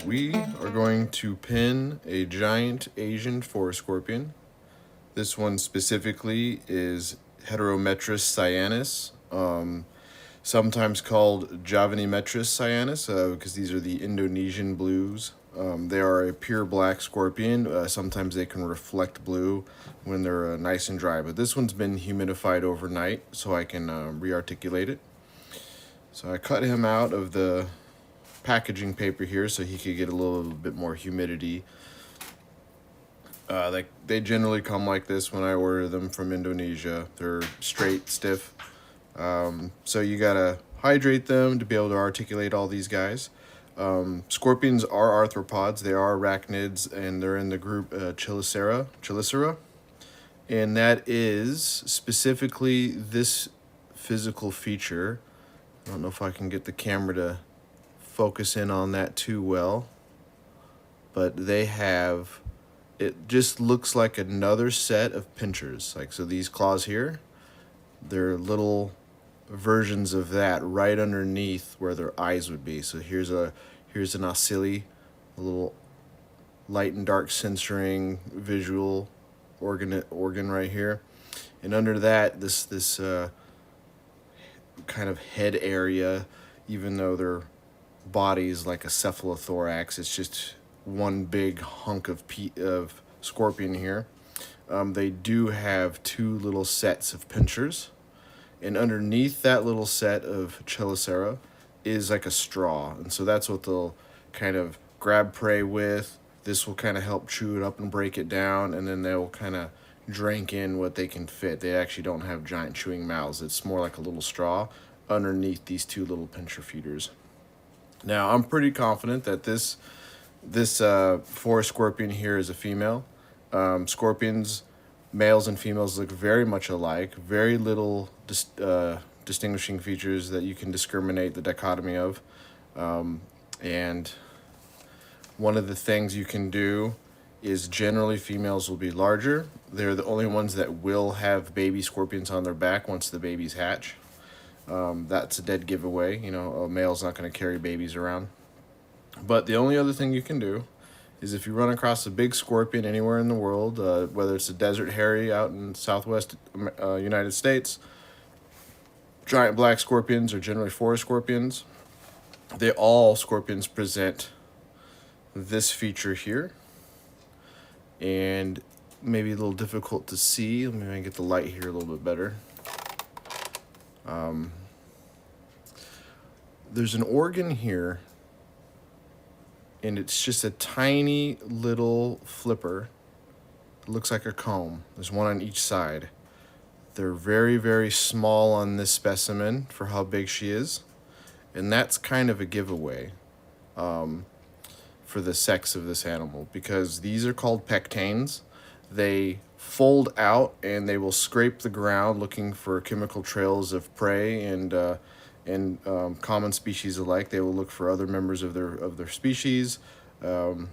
We are going to pin a giant Asian forest scorpion. This one specifically is Heterometris cyanus, sometimes called Javanimetris cyanus, because these are the Indonesian blues. They are a pure black scorpion. Sometimes they can reflect blue when they're nice and dry, but this one's been humidified overnight, so I can re-articulate it. So I cut him out of the packaging paper here so he could get a little bit more humidity. They generally come like this when I order them from Indonesia. They're straight, stiff. So you gotta hydrate them to be able to articulate all these guys. Scorpions are arthropods. They are arachnids, and they're in the group Chelicera. And that is specifically this physical feature. I don't know if I can get the camera to focus in on that too well, but they have, it just looks like another set of pinchers. Like, so these claws here, they're little versions of that right underneath where their eyes would be. So here's an ocelli, a little light and dark censoring visual organ right here, and under that this kind of head area, even though their body is like a cephalothorax, it's just one big hunk of scorpion here. They do have two little sets of pinchers, and underneath that little set of Chelicera is like a straw, and so that's what they'll kind of grab prey with. This will kind of help chew it up and break it down, and then they'll kind of drink in what they can fit. They actually don't have giant chewing mouths. It's more like a little straw underneath these two little pincher feeders. Now, I'm pretty confident that this forest scorpion here is a female. Scorpions, males and females, look very much alike. Very little distinguishing features that you can discriminate the dichotomy of. And one of the things you can do is generally females will be larger. They're the only ones that will have baby scorpions on their back once the babies hatch. That's a dead giveaway. You know, a male's not going to carry babies around. But the only other thing you can do is if you run across a big scorpion anywhere in the world, whether it's a desert hairy out in southwest United States, giant black scorpions are generally forest scorpions. All scorpions present this feature here, and maybe a little difficult to see. Let me get the light here a little bit better. There's an organ here, and it's just a tiny little flipper. It looks like a comb. There's one on each side. They're very, very small on this specimen for how big she is, and that's kind of a giveaway for the sex of this animal, because these are called pectanes. They fold out and they will scrape the ground looking for chemical trails of prey and common species alike. They will look for other members of their species, and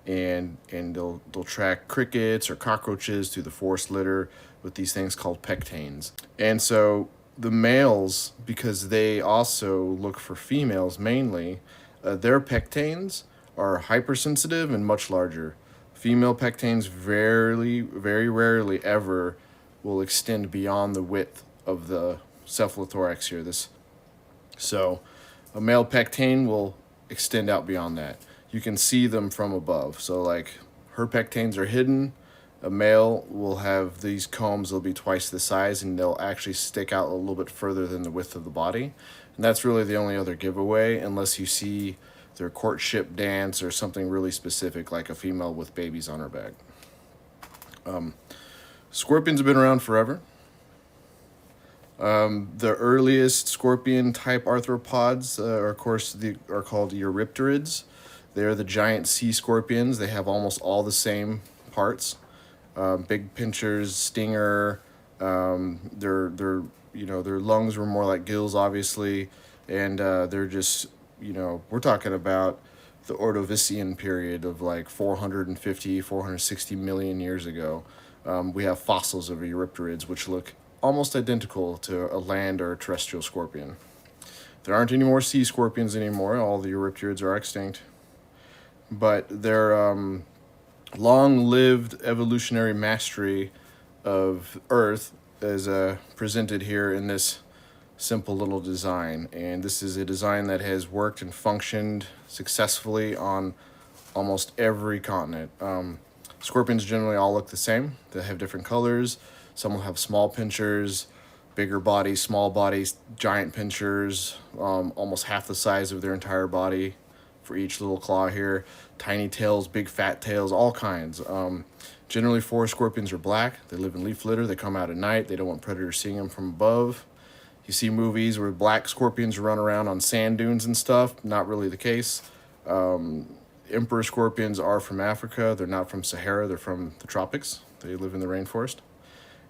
they'll track crickets or cockroaches through the forest litter with these things called pectanes. And so the males, because they also look for females mainly, their pectanes are hypersensitive and much larger. Female pectanes very rarely ever will extend beyond the width of the cephalothorax here. So a male pectane will extend out beyond that. You can see them from above. So like her pectanes are hidden. A male will have these combs. They'll be twice the size, and they'll actually stick out a little bit further than the width of the body. And that's really the only other giveaway, unless you see their courtship dance or something really specific, like a female with babies on her back. Scorpions have been around forever. The earliest scorpion type arthropods are called Eurypterids. They're the giant sea scorpions. They have almost all the same parts. Big pinchers, stinger. Their lungs were more like gills, obviously, and they're just, we're talking about the Ordovician period of like 460 million years ago. We have fossils of Eurypterids which look almost identical to a land or a terrestrial scorpion. There aren't any more sea scorpions anymore. All the Eurypterids are extinct. but their long-lived evolutionary mastery of Earth is presented here in this simple little design. And this is a design that has worked and functioned successfully on almost every continent. Scorpions generally all look the same. They have different colors. Some will have small pinchers, bigger bodies, small bodies, giant pinchers, almost half the size of their entire body for each little claw here. Tiny tails, big fat tails, all kinds. Generally, forest scorpions are black. They live in leaf litter. They come out at night. They don't want predators seeing them from above. You see movies where black scorpions run around on sand dunes and stuff. Not really the case. Emperor scorpions are from Africa. They're not from Sahara. They're from the tropics. They live in the rainforest.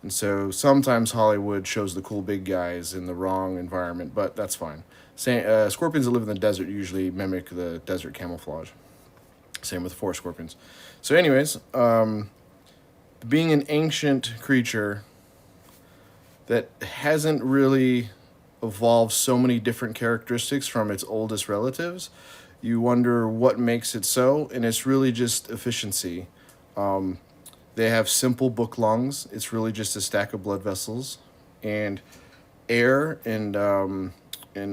And so sometimes Hollywood shows the cool big guys in the wrong environment, but that's fine. Scorpions that live in the desert usually mimic the desert camouflage. Same with forest scorpions. So anyways, being an ancient creature that hasn't really evolved so many different characteristics from its oldest relatives, you wonder what makes it so, and it's really just efficiency. They have simple book lungs. It's really just a stack of blood vessels, and air and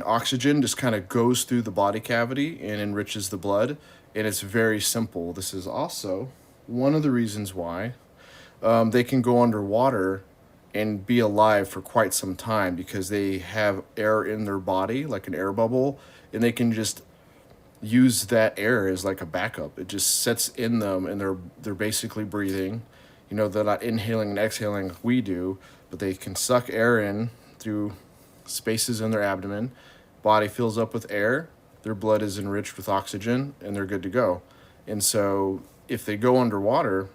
oxygen just kind of goes through the body cavity and enriches the blood, and it's very simple. This is also one of the reasons why they can go underwater and be alive for quite some time, because they have air in their body, like an air bubble, and they can just use that air as like a backup. It just sets in them, and they're basically breathing. You know, they're not inhaling and exhaling like we do, but they can suck air in through spaces in their abdomen. Body fills up with air, their blood is enriched with oxygen, and they're good to go. And so if they go underwater,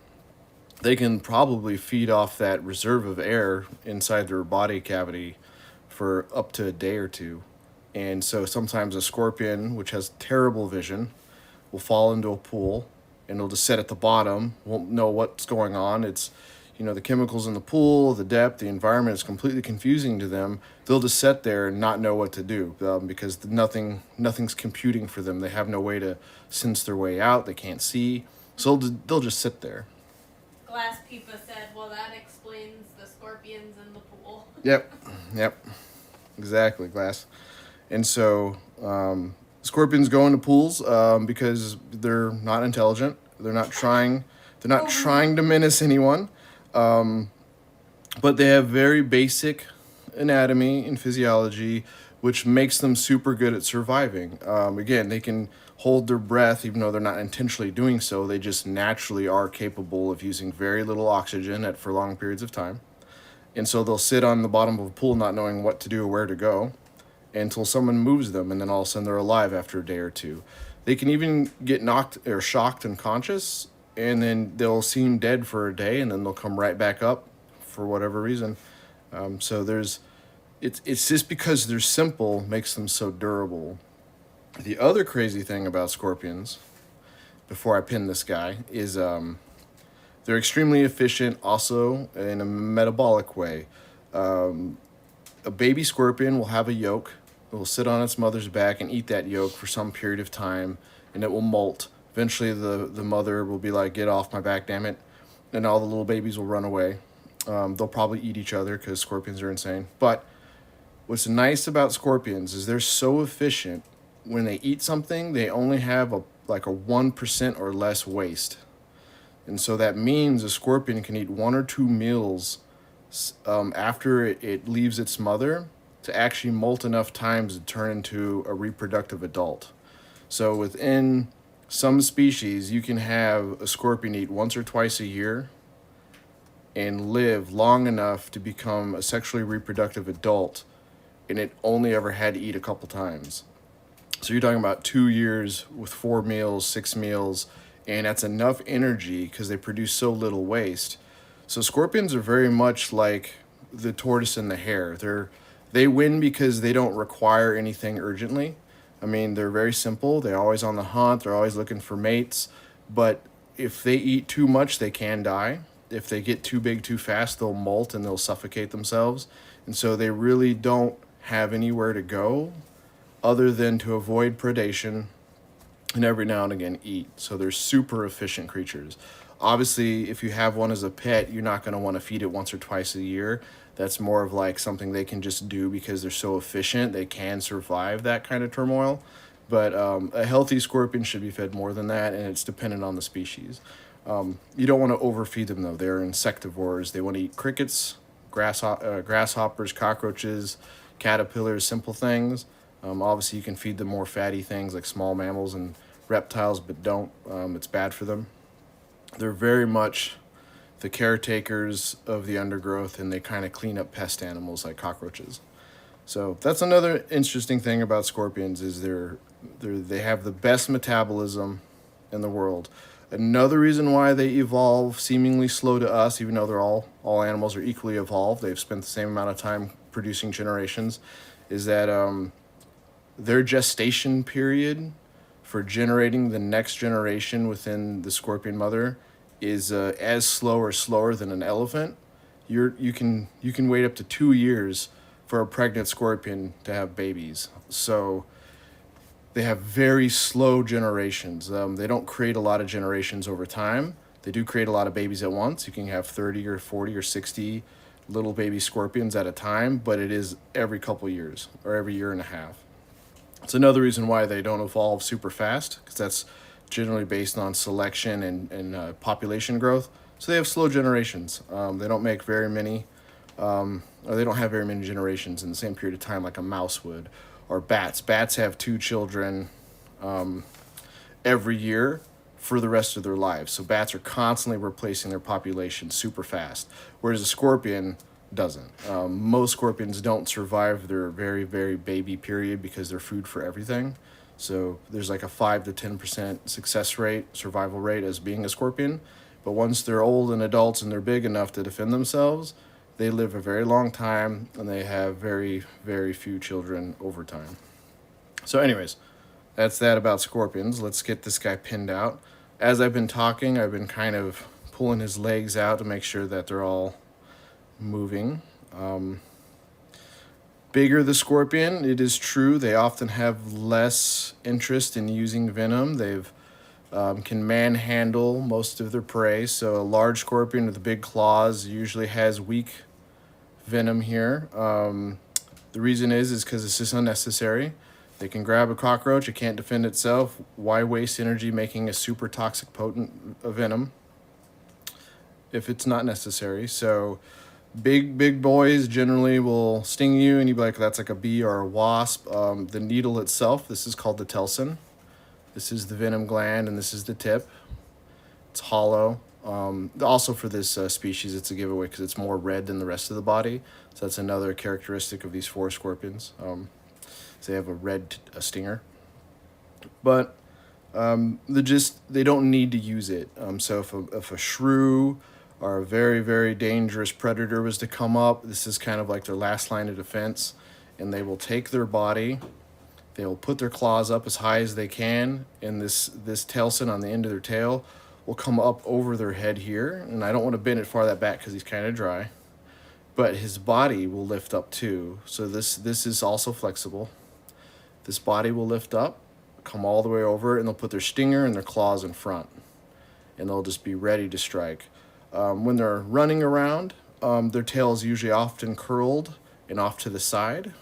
they can probably feed off that reserve of air inside their body cavity for up to a day or two. And so sometimes a scorpion, which has terrible vision, will fall into a pool, and it'll just sit at the bottom, won't know what's going on. It's, you know, the chemicals in the pool, the depth, the environment is completely confusing to them. They'll just sit there and not know what to do, because nothing's computing for them. They have no way to sense their way out. They can't see. So they'll just sit there. Glass Peepa said, well, that explains the scorpions in the pool. Yep, exactly, Glass. And so scorpions go into pools because they're not intelligent. They're not trying to menace anyone. But they have very basic anatomy and physiology, which makes them super good at surviving. Again, they can hold their breath even though they're not intentionally doing so. They just naturally are capable of using very little oxygen for long periods of time. And so they'll sit on the bottom of a pool not knowing what to do or where to go until someone moves them, and then all of a sudden they're alive after a day or two. They can even get knocked or shocked unconscious, and then they'll seem dead for a day, and then they'll come right back up for whatever reason. So it's just because they're simple makes them so durable. The other crazy thing about scorpions, before I pin this guy, is they're extremely efficient also in a metabolic way. A baby scorpion will have a yolk. It will sit on its mother's back and eat that yolk for some period of time, and it will molt. Eventually, the mother will be like, "Get off my back, damn it," and all the little babies will run away. They'll probably eat each other because scorpions are insane. But what's nice about scorpions is they're so efficient. When they eat something, they only have a 1% or less waste. And so that means a scorpion can eat 1 or 2 meals after it leaves its mother to actually molt enough times to turn into a reproductive adult. So within some species, you can have a scorpion eat once or twice a year and live long enough to become a sexually reproductive adult, and it only ever had to eat a couple times. So you're talking about 2 years with 4 meals, 6 meals, and that's enough energy because they produce so little waste. So scorpions are very much like the tortoise and the hare. They win because they don't require anything urgently. I mean, they're very simple. They're always on the hunt. They're always looking for mates. But if they eat too much, they can die. If they get too big too fast, they'll molt and they'll suffocate themselves. And so they really don't have anywhere to go other than to avoid predation and every now and again eat. So they're super efficient creatures. Obviously, if you have one as a pet, you're not going to want to feed it once or twice a year. That's more of like something they can just do because they're so efficient. They can survive that kind of turmoil. But a healthy scorpion should be fed more than that, and it's dependent on the species. You don't want to overfeed them though. They're insectivores. They want to eat crickets, grasshoppers, cockroaches, caterpillars, simple things. Obviously, you can feed them more fatty things like small mammals and reptiles, but don't. It's bad for them. They're very much the caretakers of the undergrowth, and they kind of clean up pest animals like cockroaches. So that's another interesting thing about scorpions is they have the best metabolism in the world. Another reason why they evolve seemingly slow to us, even though they're all animals are equally evolved, they've spent the same amount of time producing generations, is that their gestation period for generating the next generation within the scorpion mother is as slow or slower than an elephant. You can wait up to 2 years for a pregnant scorpion to have babies. So they have very slow generations. They don't create a lot of generations over time. They do create a lot of babies at once. You can have 30 or 40 or 60 little baby scorpions at a time, but it is every couple years or every year and a half. It's another reason why they don't evolve super fast, because that's generally based on selection and population growth. So they have slow generations. They don't make very many, or they don't have very many generations in the same period of time like a mouse would, or bats. Bats have two children every year for the rest of their lives. So bats are constantly replacing their population super fast, whereas a scorpion doesn't. Most scorpions don't survive their very, very baby period because they're food for everything. So there's like a 5 to 10% success rate, survival rate as being a scorpion. But once they're old and adults and they're big enough to defend themselves, they live a very long time and they have very, very few children over time. So, anyways, that's that about scorpions. Let's get this guy pinned out. As I've been talking, I've been kind of pulling his legs out to make sure that they're all moving. Bigger the scorpion, it is true they often have less interest in using venom. They've can manhandle most of their prey. So a large scorpion with big claws usually has weak venom here. The reason is because it's just unnecessary. They can grab a cockroach, it can't defend itself. Why waste energy making a super toxic potent venom if it's not necessary? So big boys generally will sting you, and you'd be like, that's like a bee or a wasp. The needle itself, this is called the telson. This is the venom gland, and this is the tip. It's hollow. Also for this species, it's a giveaway because it's more red than the rest of the body. So that's another characteristic of these forest scorpions. So they have a red stinger. But they don't need to use it. So if a shrew or a very, very dangerous predator was to come up, this is kind of like their last line of defense, and they will take their body, they will put their claws up as high as they can, and this tailsin on the end of their tail will come up over their head here, and I don't want to bend it far that back because he's kind of dry, but his body will lift up too. So this is also flexible. This body will lift up, come all the way over, and they'll put their stinger and their claws in front, and they'll just be ready to strike. When they're running around, their tail is usually often curled and off to the side.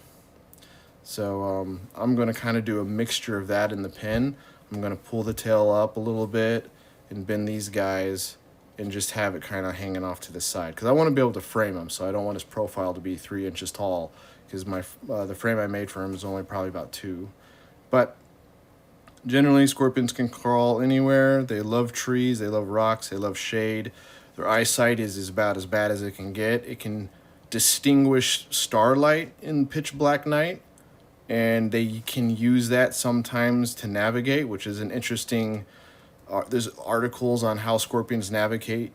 So I'm going to kind of do a mixture of that in the pen. I'm going to pull the tail up a little bit and bend these guys and just have it kind of hanging off to the side. Because I want to be able to frame him, so I don't want his profile to be 3 inches tall, because the frame I made for him is only probably about 2. But generally, scorpions can crawl anywhere. They love trees, they love rocks, they love shade. Their eyesight is about as bad as it can get. It can distinguish starlight in pitch black night, and they can use that sometimes to navigate, which is an interesting... there's articles on how scorpions navigate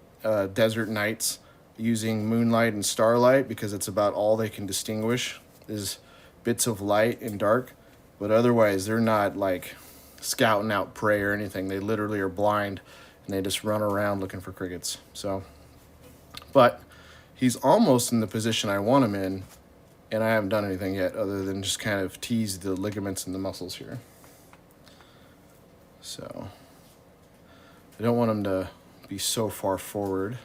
desert nights using moonlight and starlight, because it's about all they can distinguish is bits of light and dark. But otherwise, they're not like scouting out prey or anything. They literally are blind, and they just run around looking for crickets. So, but he's almost in the position I want him in, and I haven't done anything yet other than just kind of tease the ligaments and the muscles here. So I don't want them to be so far forward.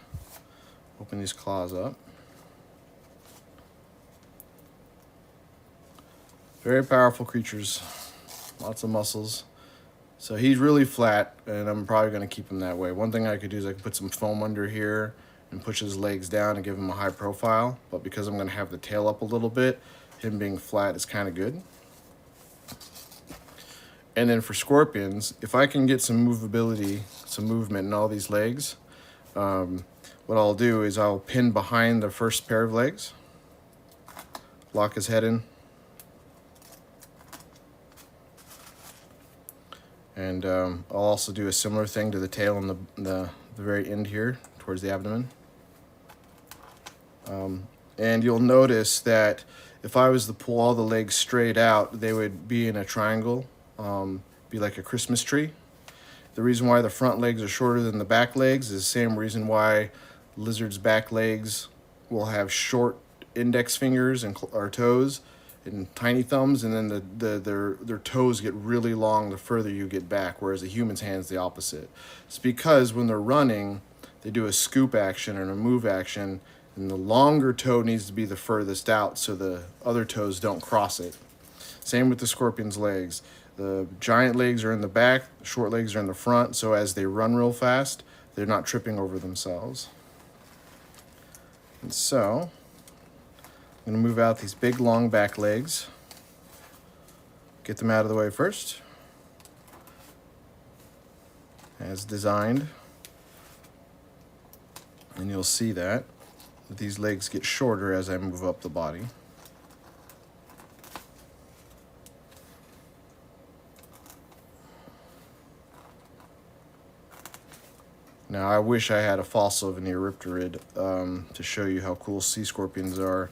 Open these claws up. Very powerful creatures, lots of muscles. So he's really flat, and I'm probably going to keep him that way. One thing I could do is I could put some foam under here and push his legs down and give him a high profile. But because I'm going to have the tail up a little bit, him being flat is kind of good. And then for scorpions, if I can get some movability, some movement in all these legs, what I'll do is I'll pin behind the first pair of legs, lock his head in, and I'll also do a similar thing to the tail and the very end here towards the abdomen. And you'll notice that if I was to pull all the legs straight out, they would be in a triangle, be like a Christmas tree. The reason why the front legs are shorter than the back legs is the same reason why lizards' back legs will have short index fingers and or toes and tiny thumbs, and then their toes get really long the further you get back, whereas the human's hand's the opposite. It's because when they're running, they do a scoop action and a move action, and the longer toe needs to be the furthest out so the other toes don't cross it. Same with the scorpion's legs. The giant legs are in the back, the short legs are in the front, so as they run real fast, they're not tripping over themselves. And so, I'm going to move out these big long back legs. Get them out of the way first, as designed. And you'll see that these legs get shorter as I move up the body. Now, I wish I had a fossil of an Eurypterid to show you how cool sea scorpions are.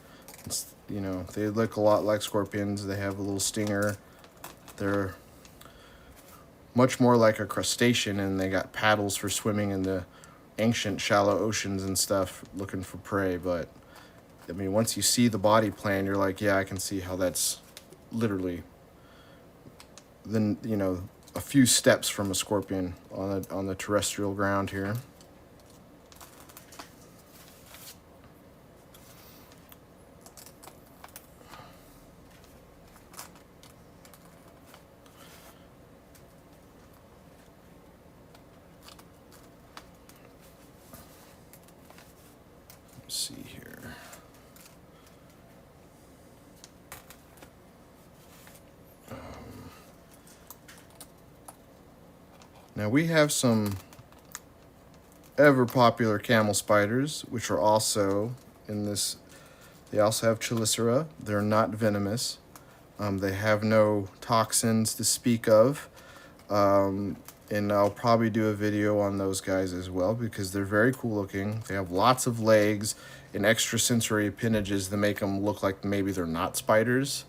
You know, they look a lot like scorpions. They have a little stinger. They're much more like a crustacean, and they got paddles for swimming in the ancient shallow oceans and stuff, looking for prey. But, I mean, once you see the body plan, you're like, yeah, I can see how that's literally, then, you know, a few steps from a scorpion on the terrestrial ground here. Let's see here. Now we have some ever popular camel spiders, which are also in this. They also have chelicera. They're not venomous. They have no toxins to speak of. And I'll probably do a video on those guys as well because they're very cool looking. They have lots of legs and extrasensory appendages that make them look like maybe they're not spiders.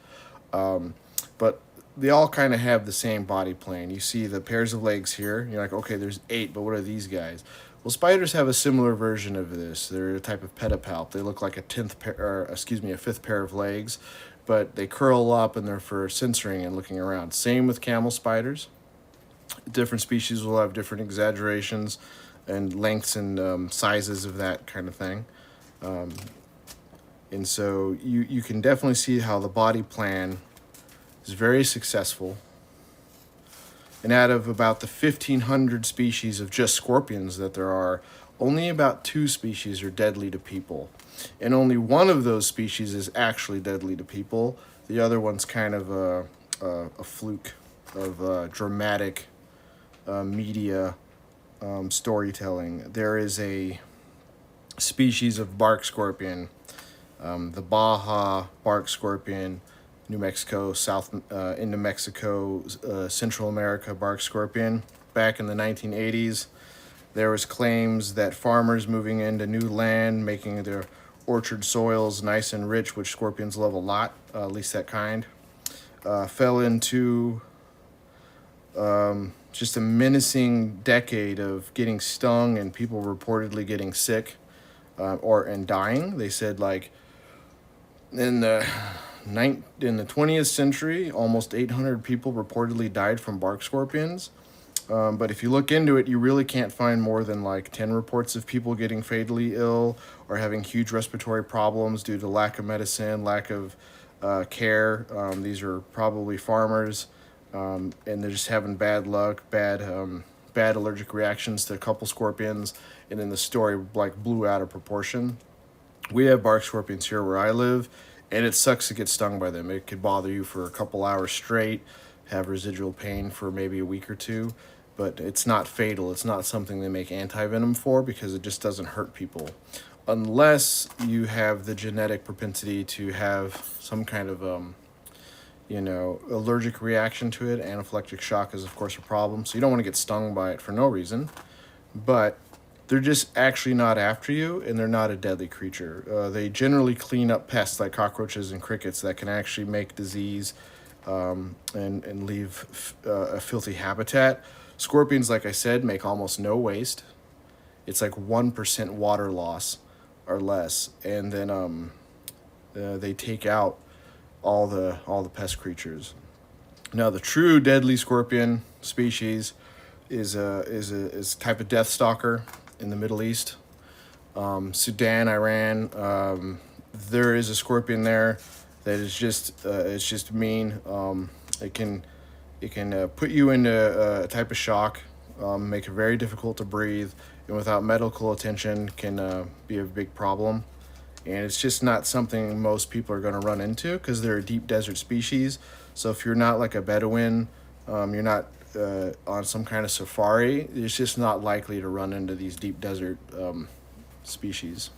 But they all kind of have the same body plan. You see the pairs of legs here. You're like, okay, there's 8, but what are these guys? Well, spiders have a similar version of this. They're a type of pedipalp. They look like a 5th pair of legs, but they curl up and they're for censoring and looking around. Same with camel spiders. Different species will have different exaggerations and lengths and sizes of that kind of thing. And so you can definitely see how the body plan is very successful. And out of about the 1,500 species of just scorpions that there are, only about 2 species are deadly to people. And only one of those species is actually deadly to people. The other one's kind of a fluke of dramatic media storytelling. There is a species of bark scorpion, the Baja bark scorpion, New Mexico, into Mexico, Central America bark scorpion. Back in the 1980s, there was claims that farmers moving into new land, making their orchard soils nice and rich, which scorpions love a lot, at least that kind, fell into just a menacing decade of getting stung and people reportedly getting sick and dying. They said, like, in the 20th century, almost 800 people reportedly died from bark scorpions. But if you look into it, you really can't find more than like 10 reports of people getting fatally ill or having huge respiratory problems due to lack of medicine, lack of care. These are probably farmers, and they're just having bad luck, bad allergic reactions to a couple scorpions, and then the story like blew out of proportion. We have bark scorpions here where I live, and it sucks to get stung by them. It could bother you for a couple hours straight, have residual pain for maybe a week or two, but it's not fatal. It's not something they make anti-venom for because it just doesn't hurt people. Unless you have the genetic propensity to have some kind of allergic reaction to it. Anaphylactic shock is, of course, a problem. So you don't want to get stung by it for no reason. But they're just actually not after you, and they're not a deadly creature. They generally clean up pests like cockroaches and crickets that can actually make disease and leave a filthy habitat. Scorpions, like I said, make almost no waste. It's like 1% water loss or less, and then they take out all the pest creatures. Now, the true deadly scorpion species is a type of death stalker in the Middle East, Sudan, Iran. There is a scorpion there that is just it's just mean. It can put you into a type of shock, make it very difficult to breathe, and without medical attention can be a big problem. And it's just not something most people are going to run into because they're a deep desert species. So if you're not like a Bedouin, you're not on some kind of safari, it's just not likely to run into these deep desert species.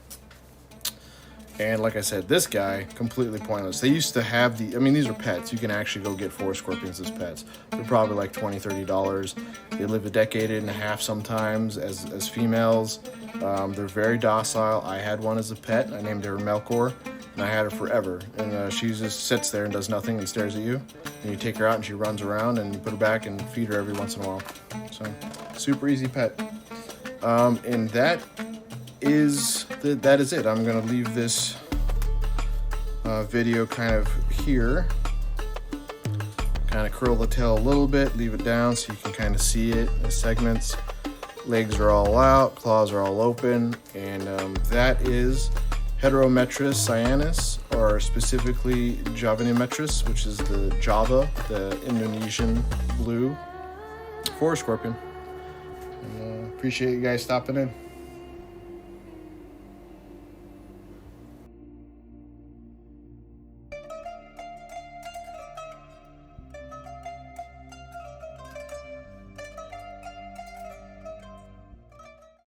And like I said, this guy, completely pointless. They used to have these are pets. You can actually go get 4 scorpions as pets. They're probably like $20, $30. They live a decade and a half sometimes as females. They're very docile. I had one as a pet. I named her Melkor, and I had her forever. And she just sits there and does nothing and stares at you. And you take her out and she runs around, and you put her back and feed her every once in a while. So, super easy pet. And that is it. I'm gonna leave this video kind of here. Kind of curl the tail a little bit, leave it down so you can kind of see it in segments. Legs are all out, claws are all open, and that is Heterometris cyanus, or specifically Javanimetris, which is the Java, the Indonesian blue forest scorpion. And, appreciate you guys stopping in.